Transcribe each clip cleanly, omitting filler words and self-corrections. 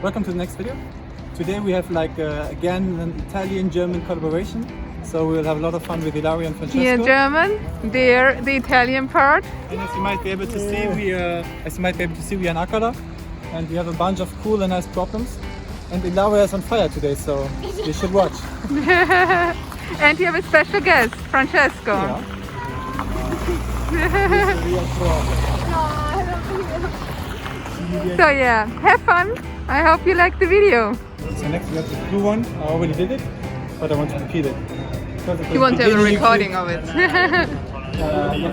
Welcome to the next video. Today we have again an Italian-German collaboration. So we'll have a lot of fun with Ilaria and Francesco. Here German, there the Italian part. And as you might be able to see, we're in Akalla, and we have a bunch of cool and nice problems. And Ilaria is on fire today, so you should watch. And you have a special guest, Francesco. Yeah. So yeah, have fun. I hope you like the video. So next we have the blue one. I already did it, but I want to repeat it. You want to have a recording of it.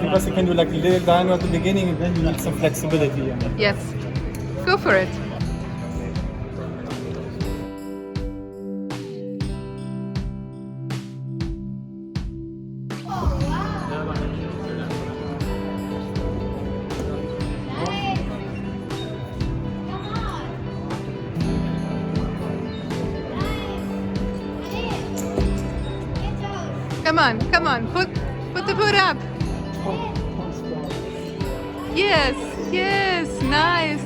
Because you can do like a little dyno at the beginning, and then you need some flexibility. Yes, go for it. Come on, put the foot up. Yes, nice.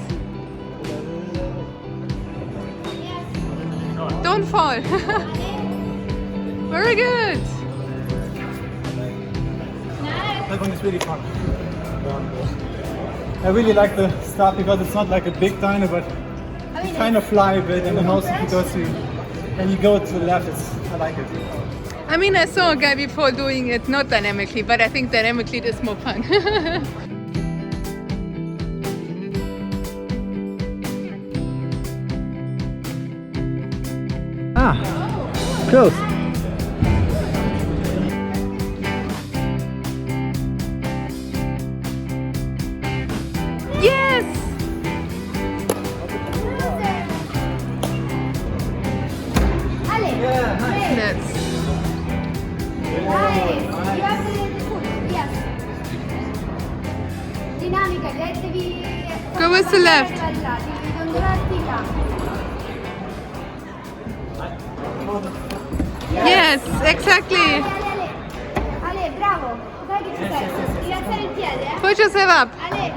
Don't fall. Very good. That one is really fun. I really like the start because it's not like a big dyno, but you kind of fly a bit, and then also because when you go to the left, I like it. I mean, I saw a guy before doing it not dynamically, but I think dynamically it is more fun. Close. Yes! Yeah, nice. Let's. Go with the left. Yes, exactly. Ale, bravo. Dai che ci sei. Rilassare il piede, eh. Push yourself up. Ale.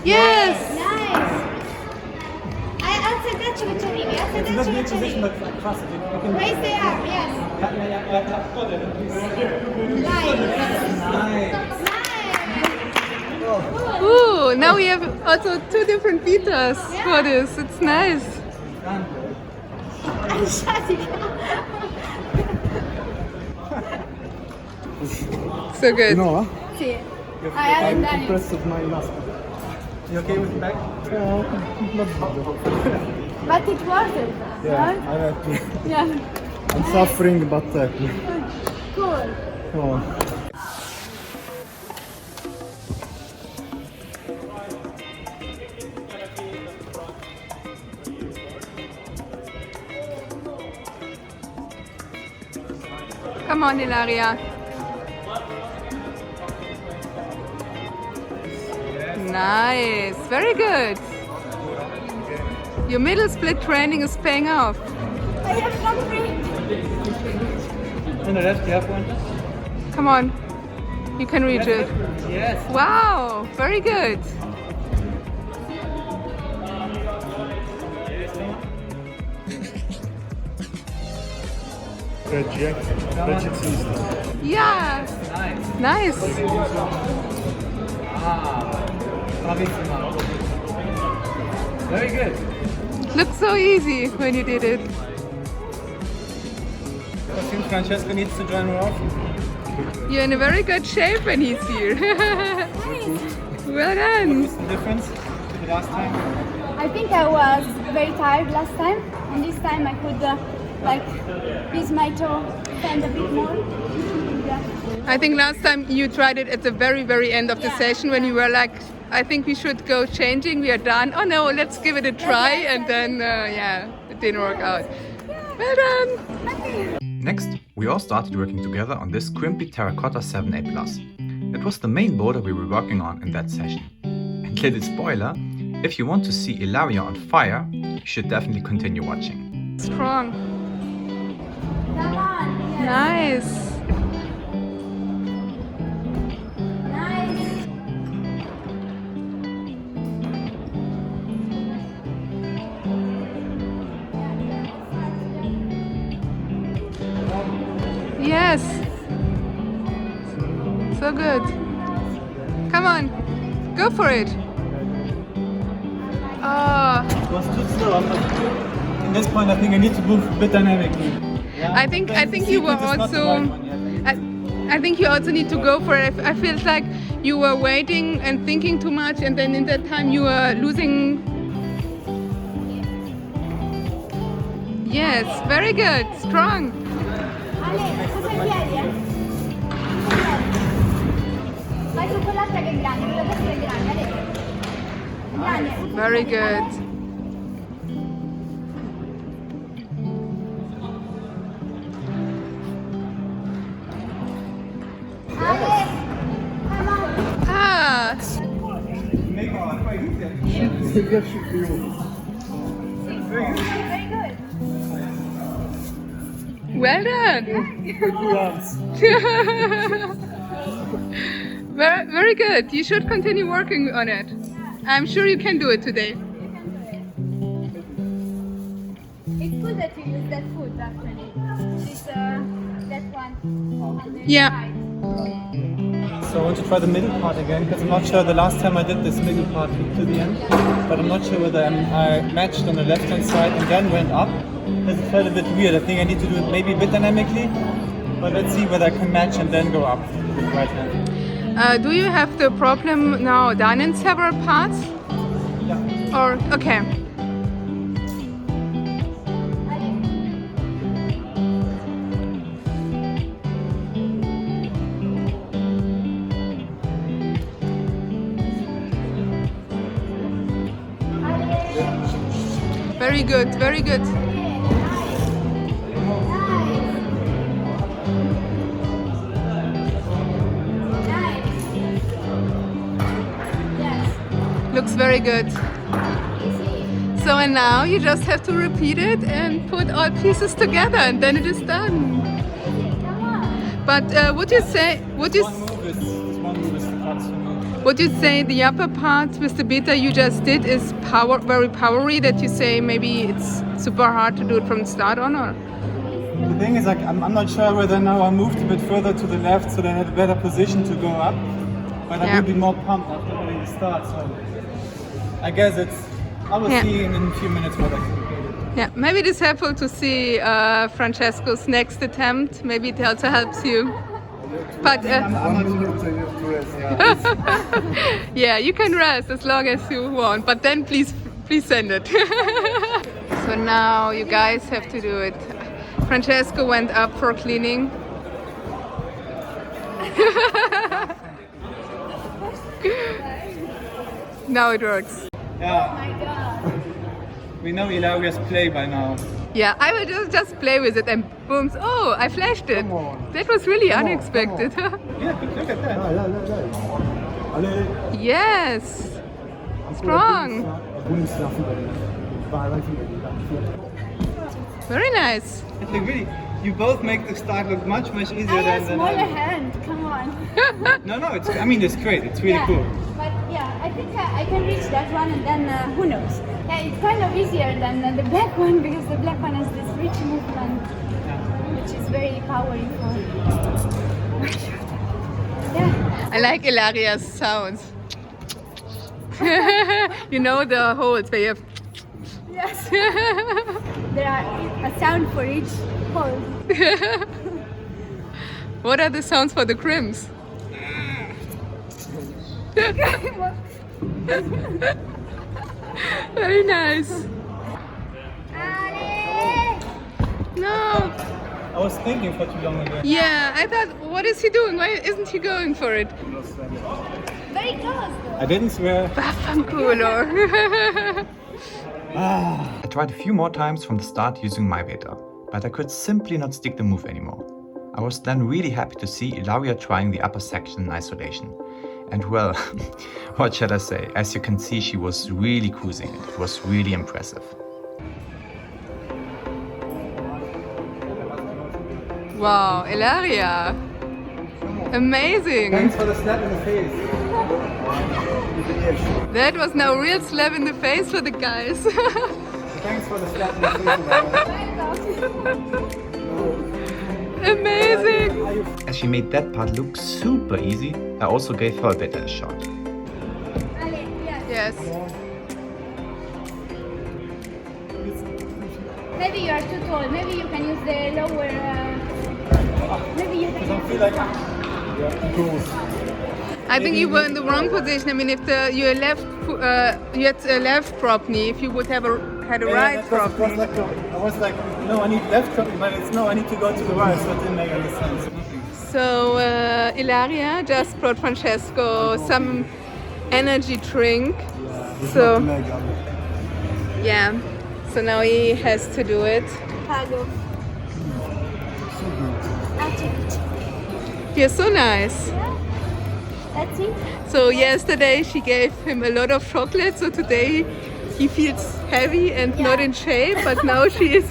Yes. Nice. Alza il braccio che ci arrivi. Alza il braccio che ci arrivi. Raise the arm, yes. Nice. Ooh, now we have also two different beaters for this. It's nice. So good. No, Sì. I'm Dani. impressed with my mask. You okay with the back? No, not But it worked. Yeah, I'm happy. Yeah. I'm suffering, but happy. Cool. Come on. Come on, Ilaria. Nice, very good. Your middle split training is paying off. I have not free. On the left, you have one? Come on, you can reach it. Yes. Wow, very good. Yeah, nice. Very good. Looks so easy when you did it. I think Francesco needs to join more often. You're in a very good shape when he's here. Well done. What's the difference to the last time? I think I was very tired last time, and this time I could use my toe, bend a bit more. Yeah. I think last time you tried it at the very end of the session when you were like, I think we should go changing, we are done. Oh no, let's give it a try, and then it didn't work out. Well done. Next, we all started working together on this Crimpy Terracotta 7A+. It was the main boulder we were working on in that session. And little spoiler, if you want to see Ilaria on fire, you should definitely continue watching. Strong. Come on. Nice. Nice. so good. Come on, go for it. Oh, It was too slow. At this point, I think I need to move a bit dynamically. Yeah, I think you were sequence is not the also. right one yet. I think you also need to go for it. I feel like you were waiting and thinking too much, and then in that time you were losing. Yes, very good, strong. Ale, cosa chiedi? Vai su quell'altra che è grande, quella destra è grande, Ale. Grande. Very good. Ale, come on. Ah, Very good. well done. Very good. You should continue working on it. I'm sure you can do it today. It's good that you use that foot actually. This that one on the Yeah. side. So I want to try the middle part again because I'm not sure the last time I did this middle part to the end, but I'm not sure whether I matched on the left hand side and then went up. Because it felt a bit weird. I think I need to do it maybe a bit dynamically, but let's see whether I can match and then go up with the right hand. Do you have the problem now done in several parts? Yeah. Or okay. Very good, very good. Looks very good. So and now you just have to repeat it and put all pieces together and then it is done. But would you say One move is the cuts for me. would you say the upper part with the beta you just did is very powery that you say maybe it's super hard to do it from the start on or? The thing is, like, I'm not sure whether now I moved a bit further to the left so that I had a better position to go up, but I Yeah. will be more pumped after doing the start. So I guess I will Yeah. see in a few minutes what I can do. Yeah, maybe it is helpful to see Francesco's next attempt. Maybe it also helps you. But yeah, you can rest as long as you want. But then please send it. So now you guys have to do it. Francesco went up for cleaning. Now it works. Yeah, My God. we know Ilaria's play by now. Yeah, I will just play with it and boom. Oh, I flashed it. That was really unexpected. Yeah, but look at that. Yes. Strong. Very nice. It's like really, you both make the start look much easier I have than smaller I hand. Come on. No, it's. I mean, it's great. It's really Yeah, cool. but yeah, I think I can reach that one, and then who knows? Yeah, it's kind of easier than the black one because the black one has this rich movement, which is very powerful. Yeah. I like Ilaria's sounds. You know the holes where you have. Yes. There are a sound for each hole. What are the sounds for the crimps? Very nice. No. I was thinking for too long ago. Yeah, I thought, what is he doing? Why isn't he going for it? Very close. I didn't swear. Waffenkulo. I tried a few more times from the start using my beta, but I could simply not stick the move anymore. I was then really happy to see Ilaria trying the upper section in isolation. And well, what should I say? As you can see, she was really cruising it. It was really impressive. Wow, Ilaria. Amazing. Thanks for the slap in the face. That was now a real slap in the face for the guys. Thanks for the slap in the face. Amazing! As she made that part look super easy, I also gave her better a shot. Yes. Maybe you are too tall. Maybe you can use the lower. Maybe you I can. don't feel like it goes. I think you were in the wrong position. I mean, if you had a left prop knee, if you would have had a right prop knee. I was like, no, I need left prop knee, but it's no, I need to go to the right, so it didn't make any sense. So Ilaria just brought Francesco some energy drink. So yeah, so now he has to do it. Pago. You're so nice. Yeah. That's it. So yesterday she gave him a lot of chocolate, so today he feels heavy and not in shape, but now she is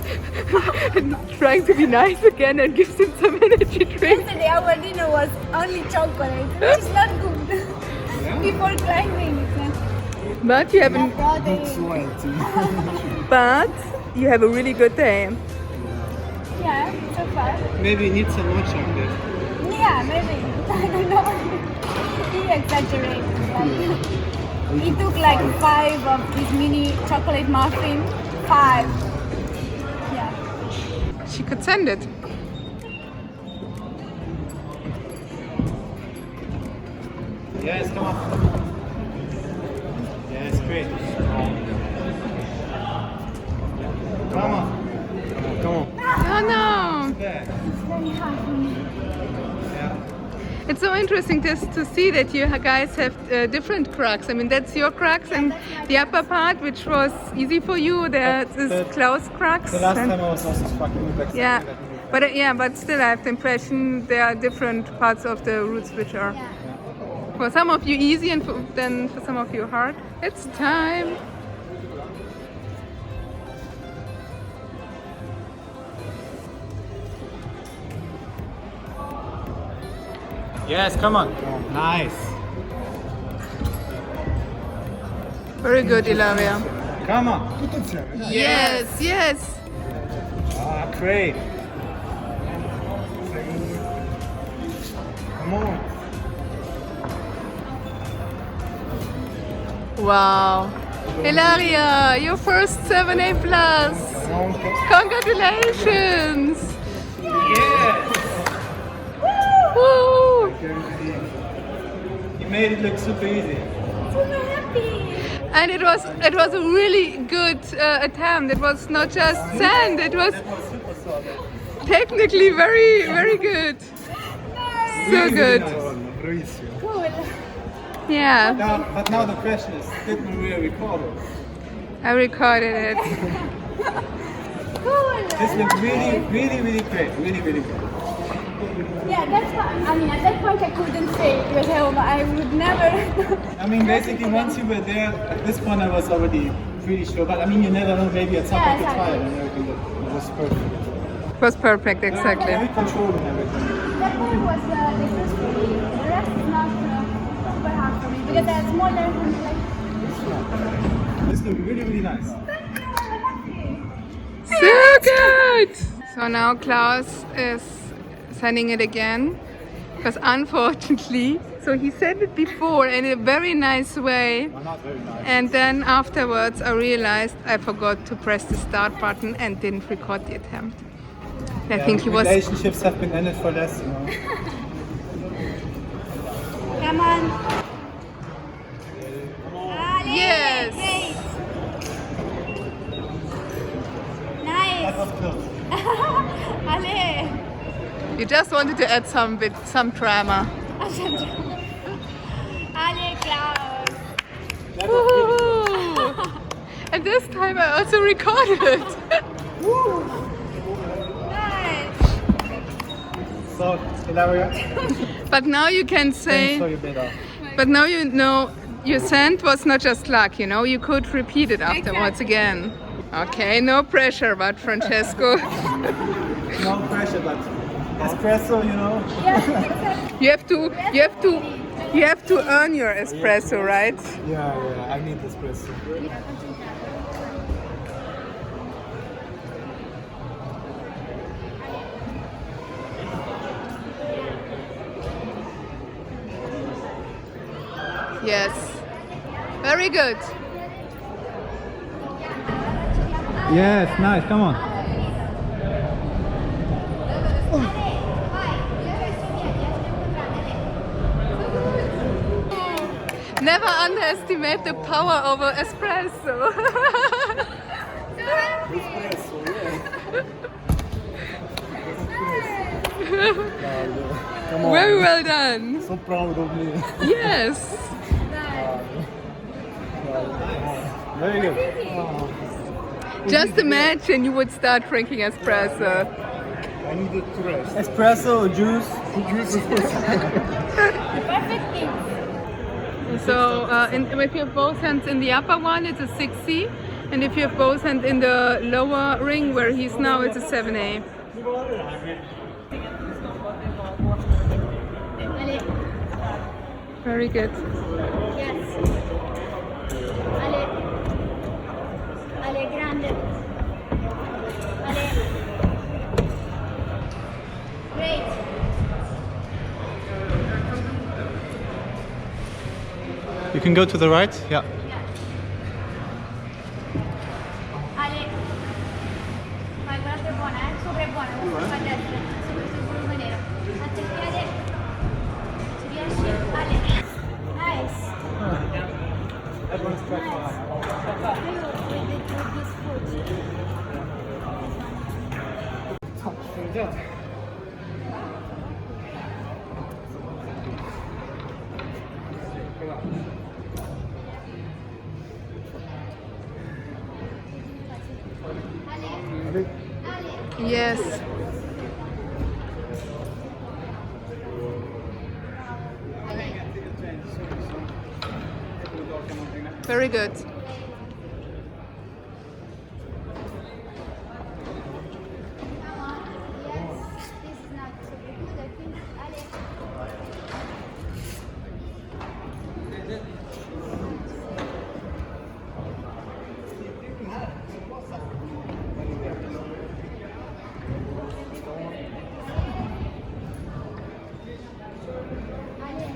trying to be nice again and gives him some energy drink. Yesterday our dinner was only chocolate, which is not good. Before climbing. But you have you have a really good day. Yeah, so far. Maybe you need some more chocolate. Yeah, maybe. I don't know. He exaggerates. Like, he took like 5 of these mini chocolate muffins. 5. Yeah. She could send it. Yes, come on. Yes, great. Come on. Come on. Oh no! There. It's very hard for me. Yeah. It's so interesting just to see that you guys have different crux. I mean, that's your crux, and the upper part, which was easy for you, there's this close crux. The last time I was also struggling with like Yeah, but still I have the impression there are different parts of the roots which are for some of you easy and then for some of you hard. It's time. Yes, come on. Nice. Very good, Ilaria. Come on. Yes, yes. Ah, great. Come on. Wow. Ilaria, your first 7A+. Congratulations. Yes. Woo! You made it look super easy. Super happy. And it was a really good attempt. It was not just sand. It was Super solid. technically very, very good. So good. Cool. Yeah, But now the question is, did Maria record it? I recorded it. Cool. This looked really, really, really great. Really, really good. Yeah, that's why. I mean, at that point I couldn't say it was home. I would never. I mean, basically, once you were there, at this point I was already pretty sure. But I mean, you never know, maybe at some point you try it and everything was perfect. It was perfect, exactly. Very controlled and everything. That one was the first for me. The rest is not super hard for me because they are smaller and like. This looked really, really nice. So good! So now Klaus is sending it again because unfortunately, so he sent it before in a very nice way, Well, not very nice. and then afterwards I realized I forgot to press the start button and didn't record the attempt. I think he was. Relationships have been ended for less, you know. Come on. Yes. Great. That Nice. was close. Ale. You just wanted to add some drama. Ale, Klaus. That was really good. Woohoo! And this time I also recorded. Nice. So, Ilaria, But now you can thanks say. for your better. But now you know your send was not just luck, you know, you could repeat it afterwards again. Okay, no pressure, but Francesco, No pressure, but espresso, you know. Yeah. you have to earn your espresso, right? Yeah, I need espresso. Yes. Very good. Yes, nice, come on. Never underestimate the power of an espresso. Come on. Very well done. So proud of me. Yes. Very good. Just imagine you would start drinking espresso. I needed to rest. Espresso or juice? Juice is Perfect things. So if you have both hands in the upper one, it's a 6C. And if you have both hands in the lower ring where he's now, it's a 7A. Ale. Very good. Yes. Ale. Ale, grande. Ale. Great. You can go to the right? Yeah. Ale. Vai, guarda è buona, sopra è buona, non si fa a destra, su questo volume nero. Fatti il piede. Ci riesci? Ale. Nice. Everyone's Nice. With this foot. Yes. Very good. This is not super good, I think. Ale.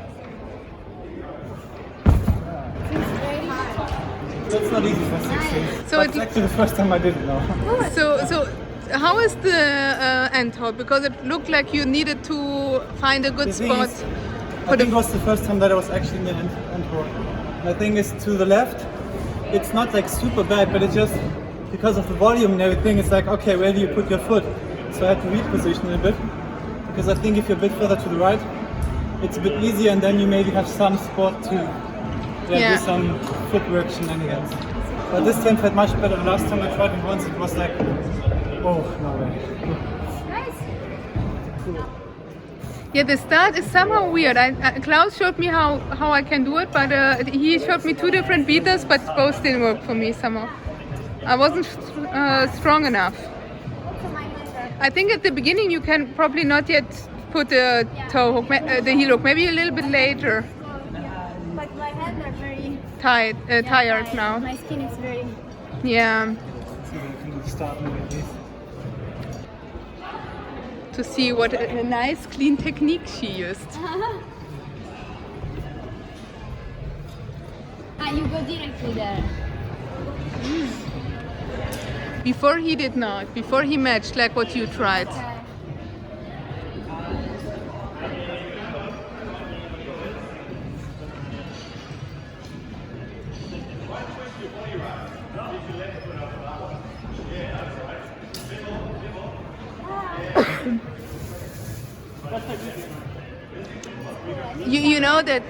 It's very hard. That's not easy for 16. So That's it- actually the first time I did it now. So how is the end hold? Because it looked like you needed to find a good The thing spot. is, for I the- think it was the first time that I was actually in the end hold. And the thing is, to the left, it's not like super bad, but it's just because of the volume and everything, it's like, okay, where do you put your foot? So I had to reposition a bit, because I think if you're a bit further to the right, it's a bit easier, and then you maybe have some spot to Yeah. do some footwork shenanigans. But this time felt much better. The last time I tried it once, it was like, oh, no way. Nice. Yeah, the start is somehow weird. Klaus showed me how I can do it, but he showed me two different beaters, but both didn't work for me somehow. I wasn't strong enough. Also my hands I think at the beginning you can probably not yet put the toe hook, the heel hook, maybe a little bit later. but my hands are very Tired now. My skin is very. Yeah, So you can start with this. to see what a nice clean technique she used. You go directly there. Before he did not. Before he matched like what you tried. You know that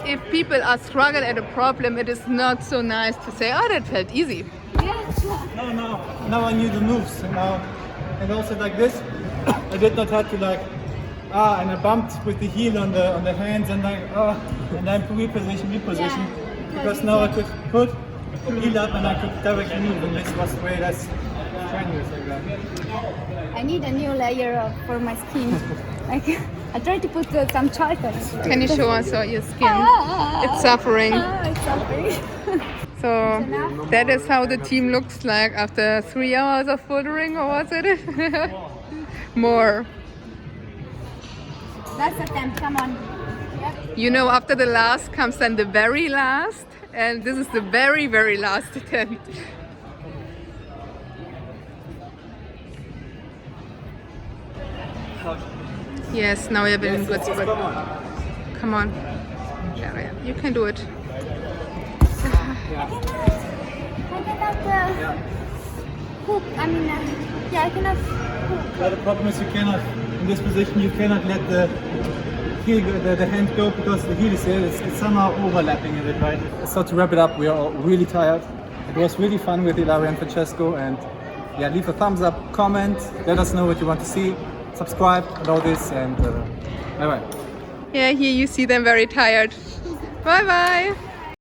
if people are struggling at a problem, it is not so nice to say, oh, that felt easy. No. Now I knew the moves. And also like this, I did not have to like, and I bumped with the heel on the hands and like, and then reposition. Yeah. Because now I could put heel up and I could directly move, and this was way less strenuous like that. I need a new layer for my skin. I tried to put some charcoal. Can you show us your skin? It's suffering. It's suffering. So that is how the team looks like after 3 hours of bouldering, or was it? More. That's attempt. Come on. Yep. You know, after the last comes then the very last, and this is the very, very last attempt. Yes, now you're in good spot. Come on. Yeah, you can do it. I cannot hook. I mean, yeah, I cannot hook. But the problem is you cannot, in this position, you cannot let the heel, the hand go because the heel is there. It's somehow overlapping a bit, right? So to wrap it up, we are all really tired. It was really fun with Ilaria and Francesco, and yeah, leave a thumbs up, comment, let us know what you want to see, subscribe, and all this, and bye bye. Yeah, here you see them very tired. Bye bye.